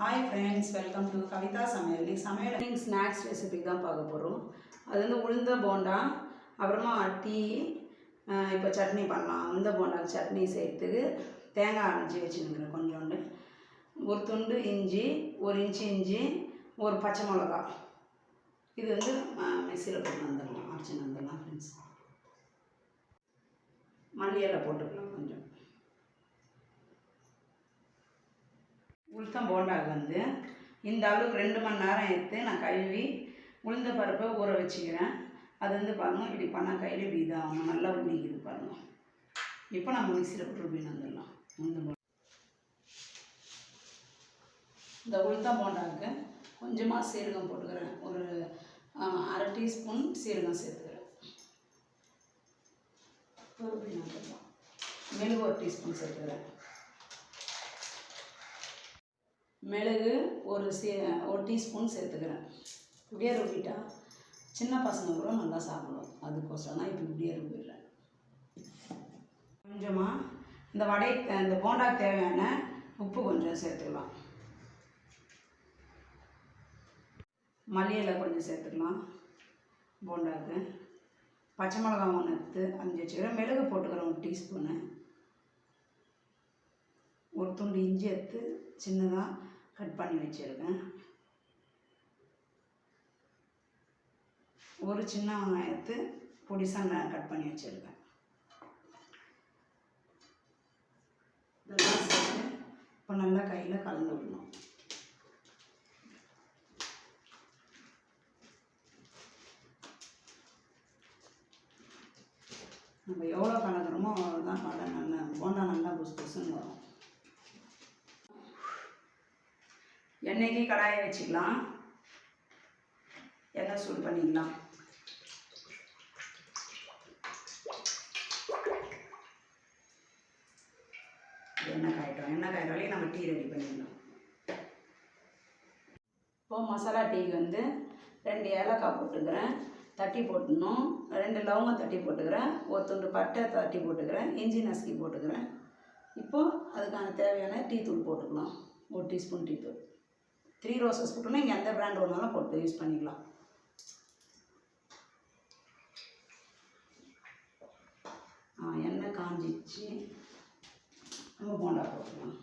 Hi friends, welcome to Kavitha சமையல். சமையல் snacks recipe தான் பார்க்க போகிறோம். அது வந்து உளுந்த போண்டா, அப்புறமா டீ. இப்போ சட்னி பண்ணலாம். உளுந்த போண்டாக்கு சட்னி செய்கிறதுக்கு தேங்காய் அரைச்சி வச்சுருக்கிறேன். கொஞ்சோண்டு ஒரு துண்டு இஞ்சி, ஒரு இன்ச்சு இஞ்சி, ஒரு பச்சை மிளகா. இது வந்து மிக்சியில் போட்டு வந்துடலாம், அரைச்சி வந்துடலாம் ஃப்ரெண்ட்ஸ். மல்லி இலை போட்டுக்கலாம் கொஞ்சம். உளுத்தம் போண்டாக்கு வந்து இந்த அளவுக்கு 2 மணி நேரம் எடுத்து நான் கழுவி உளுந்த பருப்பை ஊற வச்சுக்கிறேன். அது வந்து பாருங்கள், இப்படி பண்ணால் கையில் இப்படி இதாகணும், நல்லா ஊறிக்குது பாருங்கள். இப்போ நம்ம மிக்சியில் போட்டு ருபின்னு வந்துடலாம். உளுந்த போண்டா, இந்த உளுத்தம் போண்டாவுக்கு கொஞ்சமாக சீரகம் போட்டுக்கிறேன். ஒரு அரை டீஸ்பூன் சீரகம் சேர்த்துக்கிறேன். ருபின்னு வந்துடலாம். மிளகு ஒரு டீஸ்பூன் சேர்த்துக்கிறேன். மிளகு ஒரு டீஸ்பூன் சேர்த்துக்கிறேன். இப்படியே ருபிட்டா சின்ன பசங்க கூட நல்லா சாப்பிடுவோம். அதுக்கோசரம் தான் இப்போ இப்படியே ருபிடுறேன். கொஞ்சமாக இந்த போண்டாக்கு தேவையான உப்பு கொஞ்சம் சேர்த்துக்கலாம். மல்லி இலை கொஞ்சம் சேர்த்துக்கலாம் போண்டாக்கு. பச்சை மிளகாய் 1 எடுத்து 5 வச்சுக்கிறேன். மிளகு போட்டுக்கிறேன் 1 டீஸ்பூனு. ஒரு துண்டு இஞ்சி எடுத்து சின்னதாக கட் பண்ணி வச்சுருக்கேன். ஒரு சின்ன வெங்காயத்து பொடிசாக கட் பண்ணி வச்சுருக்கேன். இதெல்லாம் சேர்த்து இப்போ நல்லா கையில் கலந்து விடணும். நம்ம எவ்வளோ கலக்கிறோமோ அவ்வளோதான் நல்லா போண்டா நல்லா புஸ் புஸ்ன்னு வரும். எண்ணெய்க்கு கடாயை வச்சுக்கலாம். எண்ணெய் சூடு பண்ணிக்கலாம். எண்ணெய் காயிட்ட வரையும் நம்ம டீ ரெடி பண்ணிடலாம். இப்போது மசாலா டீக்கு வந்து 2 ஏலக்காய் போட்டுக்கிறேன், தட்டி போட்டுடணும். 2 லவங்கம் தட்டி போட்டுக்கிறேன். ஒரு துண்டு பட்டை தட்டி போட்டுக்கிறேன். இஞ்சி நசுக்கி போட்டுக்கிறேன். இப்போது அதுக்கான தேவையான டீ தூள் போட்டுக்கலாம். 1 டீஸ்பூன் டீ தூள். 3 ரோசஸ் போட்டோன்னா இங்கே எந்த பிராண்ட் ஒன்றாலும் போட்டு யூஸ் பண்ணிக்கலாம். எண்ணெய் காஞ்சிச்சு, நம்ம போண்டா போட்டுக்கலாம்.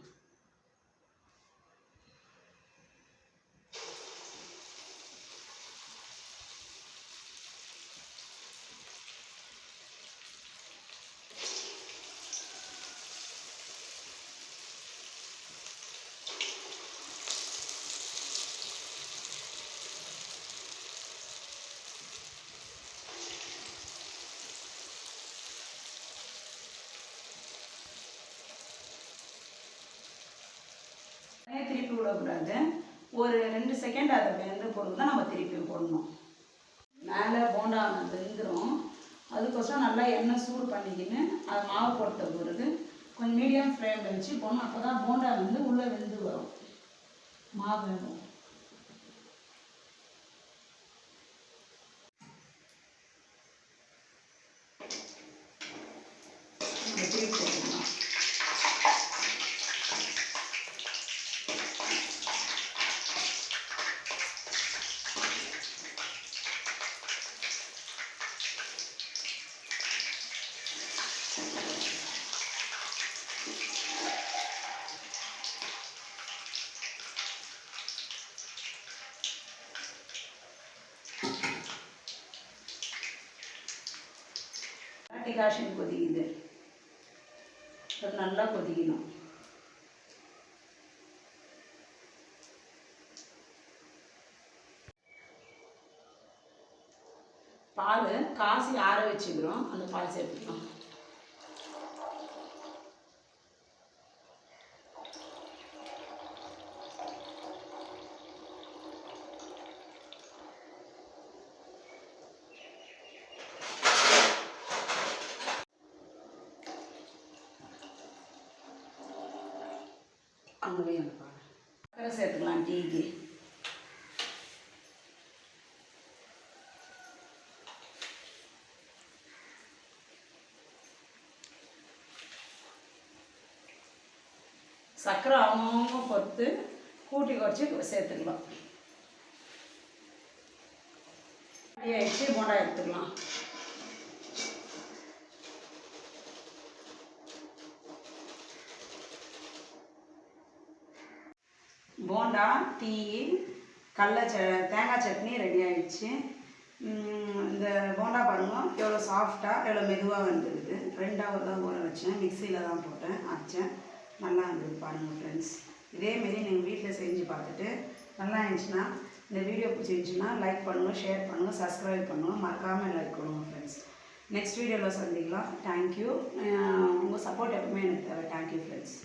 திருப்பி விடக்கூடாது. ஒரு 2 செகண்ட் அதை வெந்த பொருள் தான் நம்ம திருப்பி போடணும். மேலே போண்டா வெந்துடும். அதுக்கோசரம் நல்லா எண்ணெய் சூடு பண்ணிக்கின்னு அதை மாவு போட்ட பிறகு கொஞ்சம் மீடியம் ஃப்ளேமில் வச்சு போடணும். அப்போ தான் போண்டா வந்து உள்ளே வெந்து வரும். மாவு வேணும். திருப்பி போட்டுக்கலாம். டிகாஷன் கொதிக்குது. நல்லா கொதிக்கணும். பால் காசி ஆற வச்சுக்கிறோம். அந்த பால் சேர்த்துக்கலாம். அங்கே சக்கரை சேர்த்துக்கலாம். டீக்கு சர்க்கரை அவங்கவுங்க பொறுத்து கூட்டி குறைச்சி சேர்த்துக்கலாம். ரெடி ஆகிடுச்சு. போண்டா எடுத்துக்கலாம். போண்டா, டீ, தேங்காய் சட்னி ரெடி ஆகிடுச்சு. இந்த போண்டா பாருங்கள் எவ்வளோ சாஃப்டாக எவ்வளோ மெதுவாக வந்துருக்குது. 2 ஹவர் தான் ஊற வச்சேன். மிக்சியில் தான் போட்டேன், அரைச்சேன். நல்லா இருந்தது பாருங்கள் ஃப்ரெண்ட்ஸ். இதேமாரி நீங்கள் வீட்டில் செஞ்சு பார்த்துட்டு நல்லா இருந்துச்சுன்னா, இந்த வீடியோ பிடிச்சிருந்துச்சுன்னா லைக் பண்ணுங்கள், ஷேர் பண்ணுங்கள், சப்ஸ்கிரைப் பண்ணுங்கள். மறக்காமல் லைக் பண்ணுங்கள் ஃப்ரெண்ட்ஸ். நெக்ஸ்ட் வீடியோவில் சந்திக்கலாம். தேங்க்யூ. உங்கள் சப்போர்ட் எப்பவுமே எனக்கு தேவை. Thank you friends.